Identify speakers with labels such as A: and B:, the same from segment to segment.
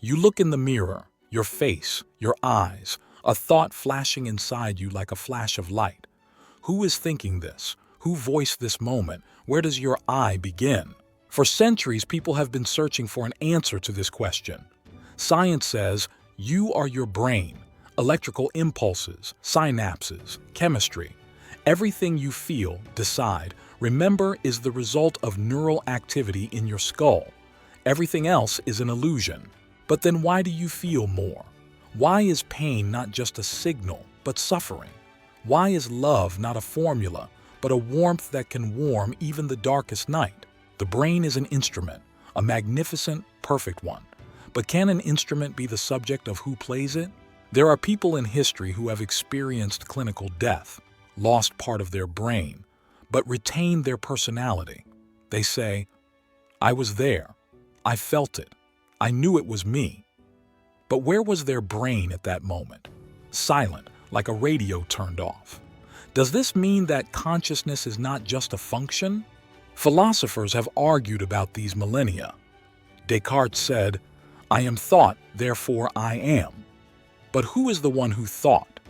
A: You look in the mirror, your face, your eyes, a thought flashing inside you like a flash of light. Who is thinking this? Who voiced this moment? Where does your I begin? For centuries, people have been searching for an answer to this question. Science says you are your brain, electrical impulses, synapses, chemistry. Everything you feel, decide, remember is the result of neural activity in your skull. Everything else is an illusion. But then why do you feel more? Why is pain not just a signal, but suffering? Why is love not a formula, but a warmth that can warm even the darkest night? The brain is an instrument, a magnificent, perfect one. But can an instrument be the subject of who plays it? There are people in history who have experienced clinical death, lost part of their brain, but retained their personality. They say, "I was there. I felt it. I knew it was me." But where was their brain at that moment? Silent, like a radio turned off. Does this mean that consciousness is not just a function? Philosophers have argued about these millennia. Descartes said, "I am thought, therefore I am." But who is the one who thought?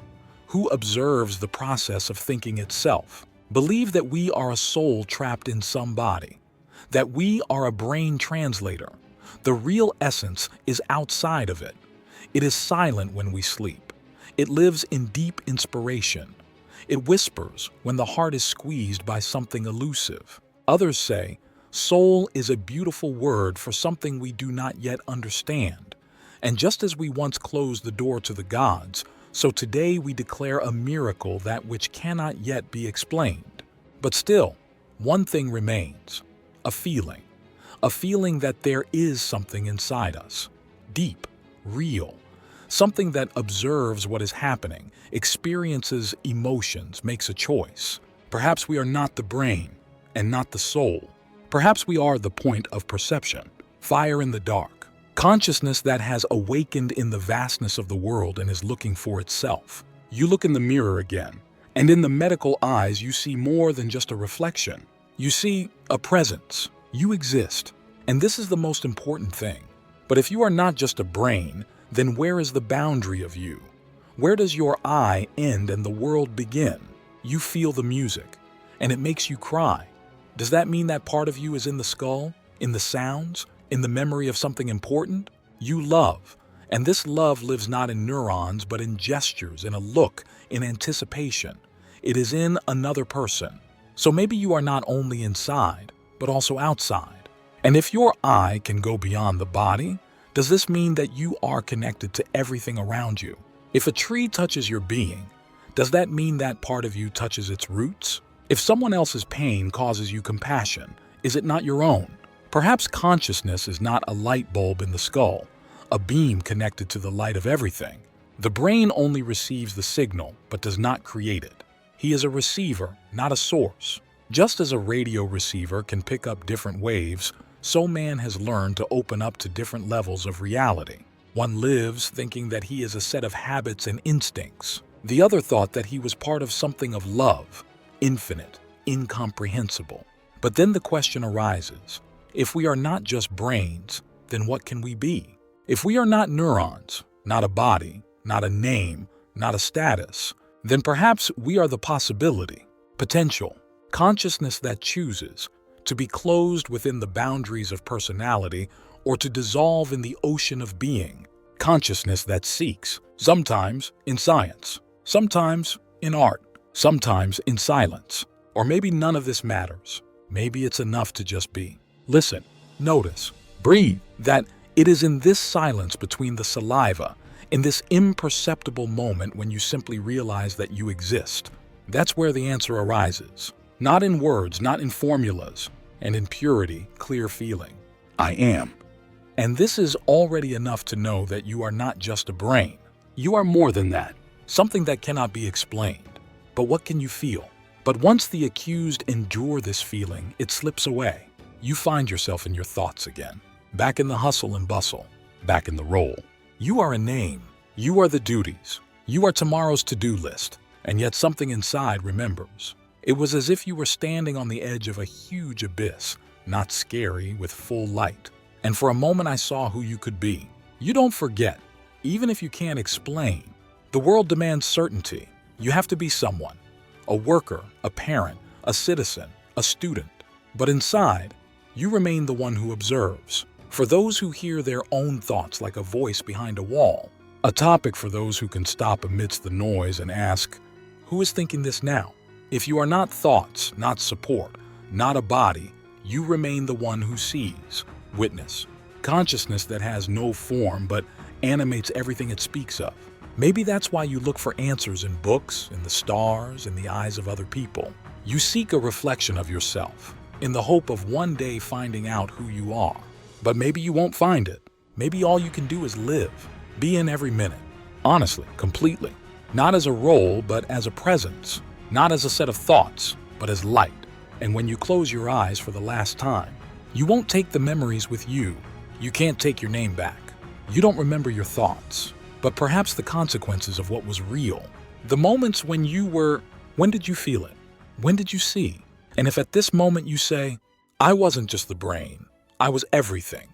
A: Who observes the process of thinking itself? Believe that we are a soul trapped in some body, that we are a brain translator. The real essence is outside of it. It is silent when we sleep. It lives in deep inspiration. It whispers when the heart is squeezed by something elusive. Others say, soul is a beautiful word for something we do not yet understand. And just as we once closed the door to the gods, so today we declare a miracle that which cannot yet be explained. But still, one thing remains, a feeling that there is something inside us, deep, real, something that observes what is happening, experiences emotions, makes a choice. Perhaps we are not the brain and not the soul. Perhaps we are the point of perception, fire in the dark, consciousness that has awakened in the vastness of the world and is looking for itself. You look in the mirror again, and in the medical eyes you see more than just a reflection. You see a presence. You exist, and this is the most important thing. But if you are not just a brain, then where is the boundary of you? Where does your I end and the world begin? You feel the music, and it makes you cry. Does that mean that part of you is in the skull, in the sounds, in the memory of something important? You love, and this love lives not in neurons, but in gestures, in a look, in anticipation. It is in another person. So maybe you are not only inside, but also outside. And if your I can go beyond the body, does this mean that you are connected to everything around you? If a tree touches your being, does that mean that part of you touches its roots? If someone else's pain causes you compassion, is it not your own? Perhaps consciousness is not a light bulb in the skull, a beam connected to the light of everything. The brain only receives the signal, but does not create it. He is a receiver, not a source. Just as a radio receiver can pick up different waves, so man has learned to open up to different levels of reality. One lives thinking that he is a set of habits and instincts. The other thought that he was part of something of love, infinite, incomprehensible. But then the question arises, if we are not just brains, then what can we be? If we are not neurons, not a body, not a name, not a status, then perhaps we are the possibility, potential, consciousness that chooses to be closed within the boundaries of personality or to dissolve in the ocean of being, consciousness that seeks, sometimes in science, sometimes in art, sometimes in silence. Or maybe none of this matters. Maybe it's enough to just be. Listen, notice, breathe, that it is in this silence between the saliva, in this imperceptible moment when you simply realize that you exist. That's where the answer arises. Not in words, not in formulas, and in purity, clear feeling. I am. And this is already enough to know that you are not just a brain. You are more than that, something that cannot be explained. But what can you feel? But once the accused endure this feeling, it slips away. You find yourself in your thoughts again, back in the hustle and bustle, back in the role. You are a name. You are the duties. You are tomorrow's to-do list, and yet something inside remembers. It was as if you were standing on the edge of a huge abyss, not scary, with full light. And for a moment I saw who you could be. You don't forget, even if you can't explain. The world demands certainty. You have to be someone, a worker, a parent, a citizen, a student. But inside, you remain the one who observes. For those who hear their own thoughts like a voice behind a wall, a topic for those who can stop amidst the noise and ask, who is thinking this now? If you are not thoughts, not support, not a body, you remain the one who sees, witness, consciousness that has no form but animates everything it speaks of. Maybe that's why you look for answers in books, in the stars, in the eyes of other people. You seek a reflection of yourself, in the hope of one day finding out who you are. But maybe you won't find it. Maybe all you can do is live, be in every minute, honestly, completely. Not as a role, but as a presence. Not as a set of thoughts, but as light. And when you close your eyes for the last time, you won't take the memories with you. You can't take your name back. You don't remember your thoughts, but perhaps the consequences of what was real. The moments when did you feel it? When did you see? And if at this moment you say, I wasn't just the brain, I was everything,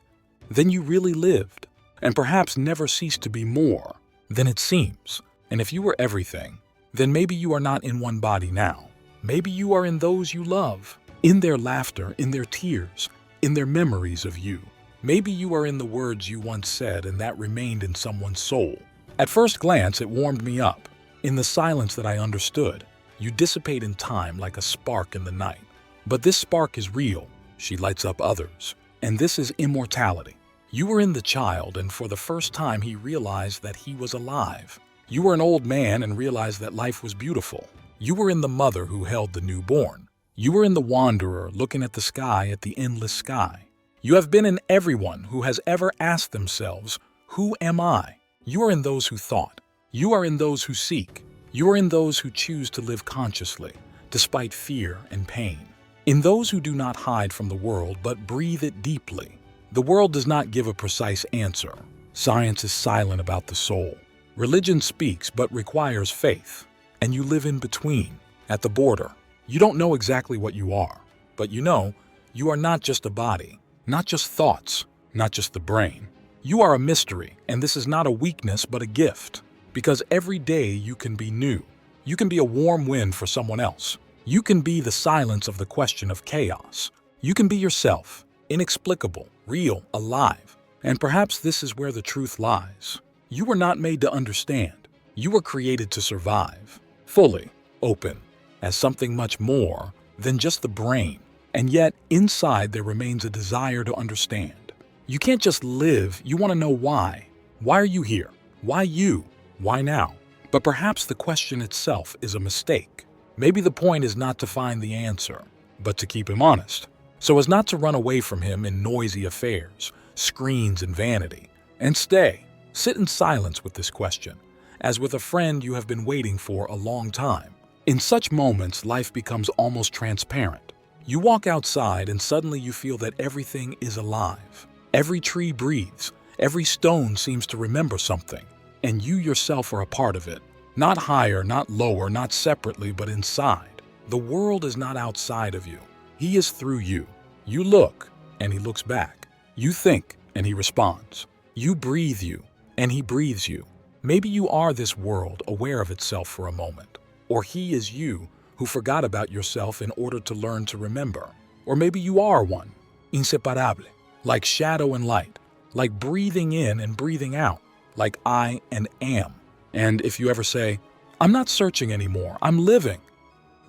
A: then you really lived, and perhaps never ceased to be more than it seems. And if you were everything, then maybe you are not in one body now. Maybe you are in those you love, in their laughter, in their tears, in their memories of you. Maybe you are in the words you once said and that remained in someone's soul. At first glance, it warmed me up. In the silence that I understood, you dissipate in time like a spark in the night. But this spark is real. She lights up others. And this is immortality. You were in the child, and for the first time he realized that he was alive. You were an old man and realized that life was beautiful. You were in the mother who held the newborn. You were in the wanderer looking at the sky, at the endless sky. You have been in everyone who has ever asked themselves, who am I? You are in those who thought. You are in those who seek. You are in those who choose to live consciously, despite fear and pain. In those who do not hide from the world, but breathe it deeply. The world does not give a precise answer. Science is silent about the soul. Religion speaks, but requires faith. And you live in between, at the border. You don't know exactly what you are, but you know you are not just a body, not just thoughts, not just the brain. You are a mystery, and this is not a weakness, but a gift. Because every day you can be new. You can be a warm wind for someone else. You can be the silence of the question of chaos. You can be yourself, inexplicable, real, alive. And perhaps this is where the truth lies. You were not made to understand. You were created to survive, fully, open, as something much more than just the brain. And yet, inside there remains a desire to understand. You can't just live, you want to know why. Why are you here? Why you? Why now? But perhaps the question itself is a mistake. Maybe the point is not to find the answer, but to keep him honest, so as not to run away from him in noisy affairs, screens and vanity. And stay, sit in silence with this question, as with a friend you have been waiting for a long time. In such moments, life becomes almost transparent. You walk outside and suddenly you feel that everything is alive. Every tree breathes, every stone seems to remember something, and you yourself are a part of it. Not higher, not lower, not separately, but inside. The world is not outside of you. He is through you. You look, and he looks back. You think, and he responds. You breathe you, and he breathes you. Maybe you are this world, aware of itself for a moment. Or he is you, who forgot about yourself in order to learn to remember. Or maybe you are one, inseparable, like shadow and light, like breathing in and breathing out, like I and am. And if you ever say, I'm not searching anymore, I'm living,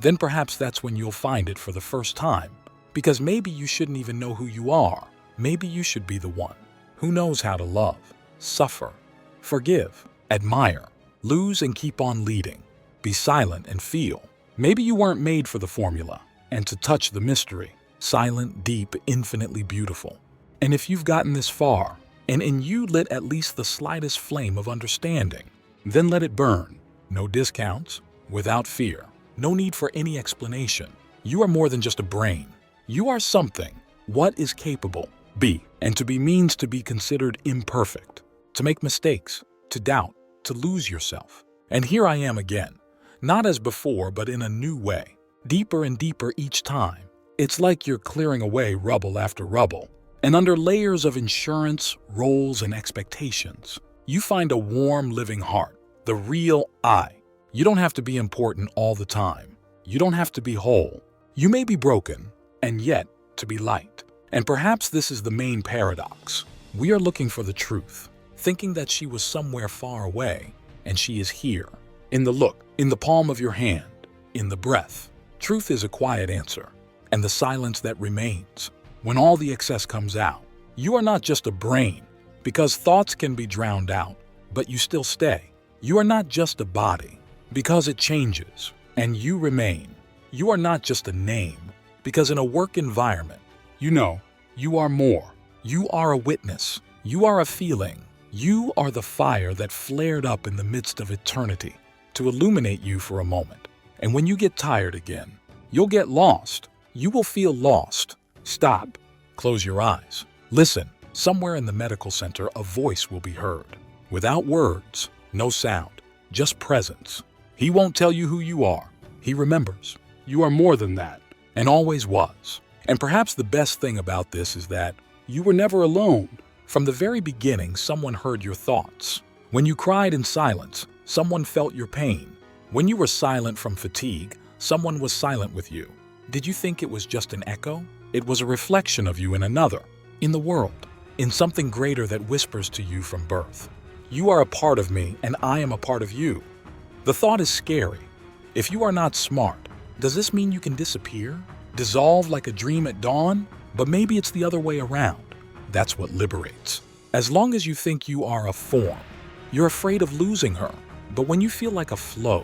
A: then perhaps that's when you'll find it for the first time. Because maybe you shouldn't even know who you are. Maybe you should be the one who knows how to love, suffer, forgive, admire, lose and keep on leading, be silent and feel. Maybe you weren't made for the formula and to touch the mystery, silent, deep, infinitely beautiful. And if you've gotten this far, and in you lit at least the slightest flame of understanding, then let it burn. No discounts, without fear. No need for any explanation. You are more than just a brain. You are something. What is capable? Be. And to be means to be considered imperfect, to make mistakes, to doubt, to lose yourself. And here I am again, not as before, but in a new way, deeper and deeper each time. It's like you're clearing away rubble after rubble, And under layers of insurance, roles, and expectations, you find a warm, living heart, the real I. You don't have to be important all the time. You don't have to be whole. You may be broken, and yet to be light. And perhaps this is the main paradox. We are looking for the truth, thinking that she was somewhere far away, and she is here. In the look, in the palm of your hand, in the breath. Truth is a quiet answer, and the silence that remains. When all the excess comes out, you are not just a brain, because thoughts can be drowned out, but you still stay. You are not just a body, because it changes, and you remain. You are not just a name, because in a work environment, you are more. You are a witness. You are a feeling. You are the fire that flared up in the midst of eternity to illuminate you for a moment. And when you get tired again, you'll get lost. You will feel lost. Stop. Close your eyes. Listen. Somewhere in the medical center, a voice will be heard. Without words, no sound, just presence. He won't tell you who you are. He remembers. You are more than that, and always was. And perhaps the best thing about this is that you were never alone. From the very beginning, someone heard your thoughts. When you cried in silence, someone felt your pain. When you were silent from fatigue, someone was silent with you. Did you think it was just an echo? It was a reflection of you in another, in the world, in something greater that whispers to you from birth. You are a part of me, and I am a part of you. The thought is scary. If you are not smart, does this mean you can disappear? Dissolve like a dream at dawn? But maybe it's the other way around. That's what liberates. As long as you think you are a form, you're afraid of losing her. But when you feel like a flow,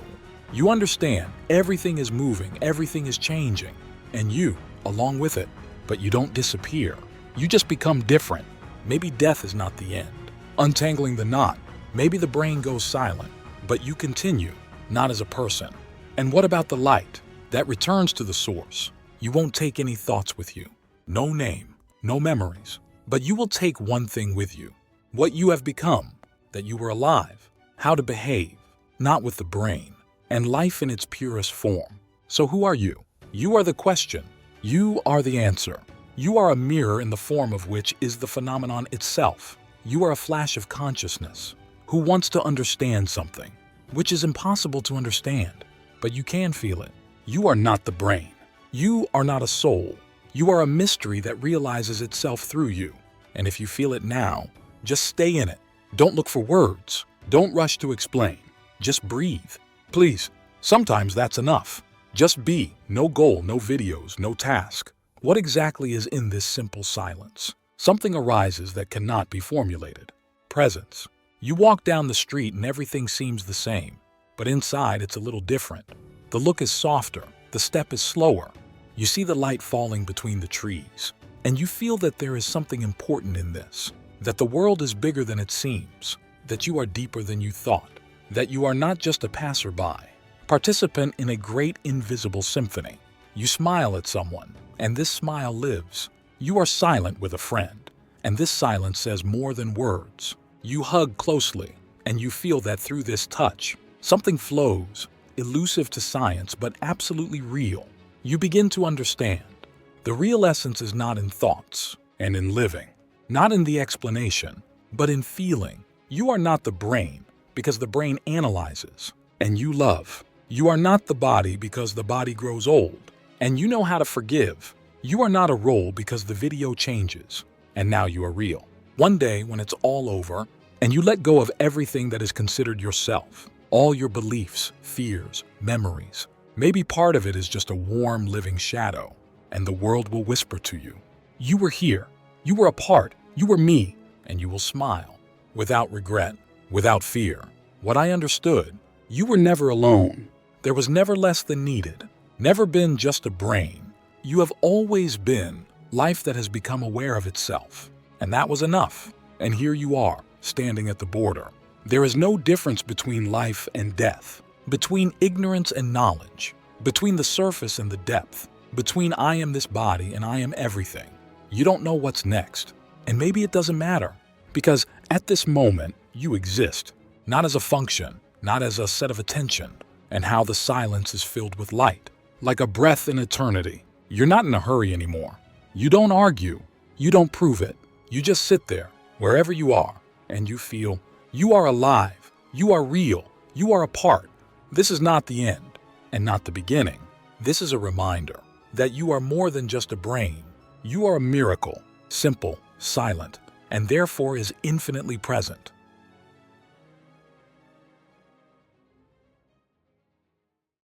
A: you understand everything is moving, everything is changing, and you along with it. But you don't disappear. You just become different. Maybe death is not the end. Untangling the knot, maybe the brain goes silent, but you continue, not as a person. And what about the light? That returns to the source. You won't take any thoughts with you. No name, no memories. But you will take one thing with you. What you have become, that you were alive, how to behave, not with the brain, and life in its purest form. So who are you? You are the question. You are the answer. You are a mirror in the form of which is the phenomenon itself. You are a flash of consciousness who wants to understand something, which is impossible to understand, but you can feel it. You are not the brain. You are not a soul. You are a mystery that realizes itself through you. And if you feel it now, just stay in it. Don't look for words. Don't rush to explain. Just breathe. Please, sometimes that's enough. Just be. No goal, no videos, no task. What exactly is in this simple silence? Something arises that cannot be formulated. Presence. You walk down the street and everything seems the same, but inside it's a little different. The look is softer, the step is slower. You see the light falling between the trees, and you feel that there is something important in this, that the world is bigger than it seems, that you are deeper than you thought, that you are not just a passerby, participant in a great invisible symphony. You smile at someone, and this smile lives. You are silent with a friend, and this silence says more than words. You hug closely, and you feel that through this touch, something flows, elusive to science but absolutely real. You begin to understand. The real essence is not in thoughts and in living, not in the explanation, but in feeling. You are not the brain, because the brain analyzes, and you love. You are not the body because the body grows old, and you know how to forgive. You are not a role because the video changes, and now you are real. One day, when it's all over, and you let go of everything that is considered yourself, all your beliefs, fears, memories, maybe part of it is just a warm, living shadow, and the world will whisper to you, you were here, you were a part, you were me, and you will smile, without regret, without fear. What I understood, you were never alone. There was never less than needed, never been just a brain. You have always been life that has become aware of itself, and that was enough. And here you are, standing at the border. There is no difference between life and death, between ignorance and knowledge, between the surface and the depth, between I am this body and I am everything. You don't know what's next, and maybe it doesn't matter, because at this moment, you exist, not as a function, not as a set of attention, and how the silence is filled with light, like a breath in eternity. You're not in a hurry anymore. You don't argue. You don't prove it. You just sit there, wherever you are, and you feel you are alive, you are real, you are a part. This is not the end, and not the beginning. This is a reminder that you are more than just a brain. You are a miracle, simple, silent, and therefore is infinitely present.